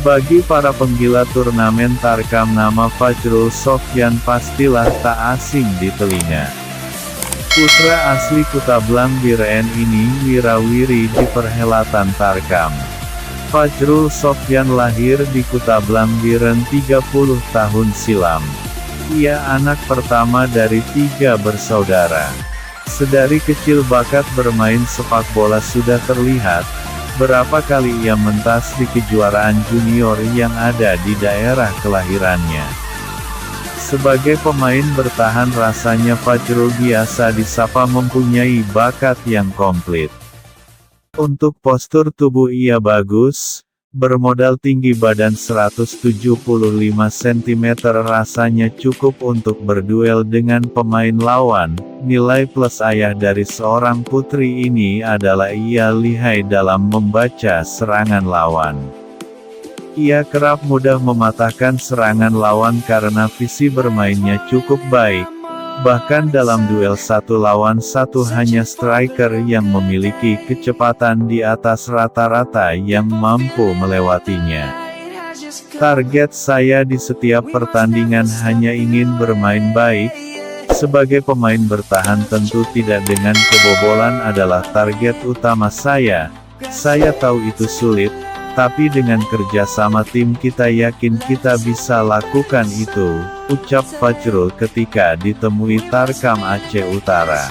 Bagi para penggila turnamen Tarkam, nama Fajrul Sofyan pastilah tak asing di telinga. Putra asli Kutablang Biren ini wirawiri di perhelatan Tarkam. Fajrul Sofyan lahir di Kutablang Biren 30 tahun silam. Ia anak pertama dari 3 bersaudara. Sedari kecil bakat bermain sepak bola sudah terlihat. Berapa kali ia mentas di kejuaraan junior yang ada di daerah kelahirannya. Sebagai pemain bertahan, rasanya Fajrul biasa disapa mempunyai bakat yang komplit. Untuk postur tubuh ia bagus, bermodal tinggi badan 175 cm rasanya cukup untuk berduel dengan pemain lawan. Nilai plus ayah dari seorang putri ini adalah ia lihai dalam membaca serangan lawan. Ia kerap mudah mematahkan serangan lawan karena visi bermainnya cukup baik. Bahkan dalam duel 1 lawan 1 hanya striker yang memiliki kecepatan di atas rata-rata yang mampu melewatinya. Target saya di setiap pertandingan hanya ingin bermain baik. Sebagai pemain bertahan tentu tidak dengan kebobolan adalah target utama saya. Saya tahu itu sulit, tapi dengan kerja sama tim kita yakin kita bisa lakukan itu, ucap Fajrul ketika ditemui Tarkam Aceh Utara.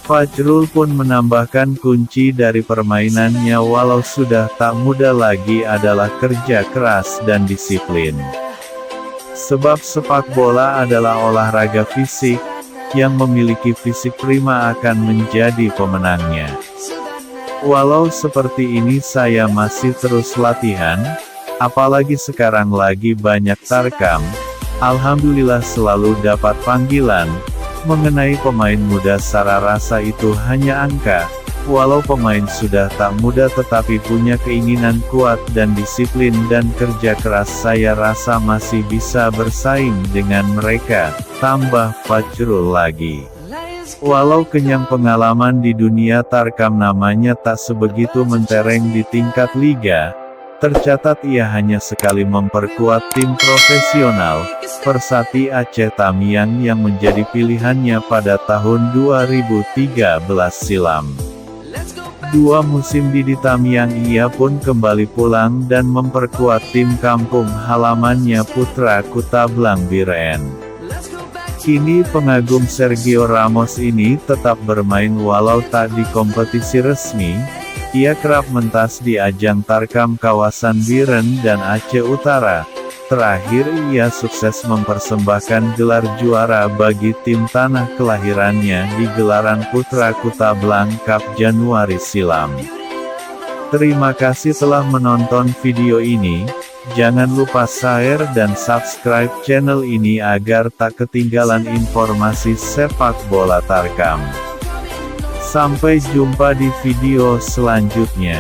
Fajrul pun menambahkan kunci dari permainannya walau sudah tak muda lagi adalah kerja keras dan disiplin. Sebab sepak bola adalah olahraga fisik, yang memiliki fisik prima akan menjadi pemenangnya. Walau seperti ini saya masih terus latihan, apalagi sekarang lagi banyak Tarkam, alhamdulillah selalu dapat panggilan. Mengenai pemain muda saya rasa itu hanya angka. Walau pemain sudah tak muda tetapi punya keinginan kuat dan disiplin dan kerja keras, saya rasa masih bisa bersaing dengan mereka, tambah Fajrul lagi. Walau kenyang pengalaman di dunia Tarkam, namanya tak sebegitu mentereng di tingkat liga. Tercatat ia hanya sekali memperkuat tim profesional, Persati Aceh Tamiang yang menjadi pilihannya pada tahun 2013 silam. 2 musim di Tamiang ia pun kembali pulang dan memperkuat tim kampung halamannya Putra Kutablang Biren. Kini pengagum Sergio Ramos ini tetap bermain walau tak di kompetisi resmi. Ia kerap mentas di ajang Tarkam kawasan Biren dan Aceh Utara. Terakhir ia sukses mempersembahkan gelar juara bagi tim tanah kelahirannya di gelaran Putra Kutablang Cup Januari silam. Terima kasih telah menonton video ini. Jangan lupa share dan subscribe channel ini agar tak ketinggalan informasi sepak bola Tarkam. Sampai jumpa di video selanjutnya.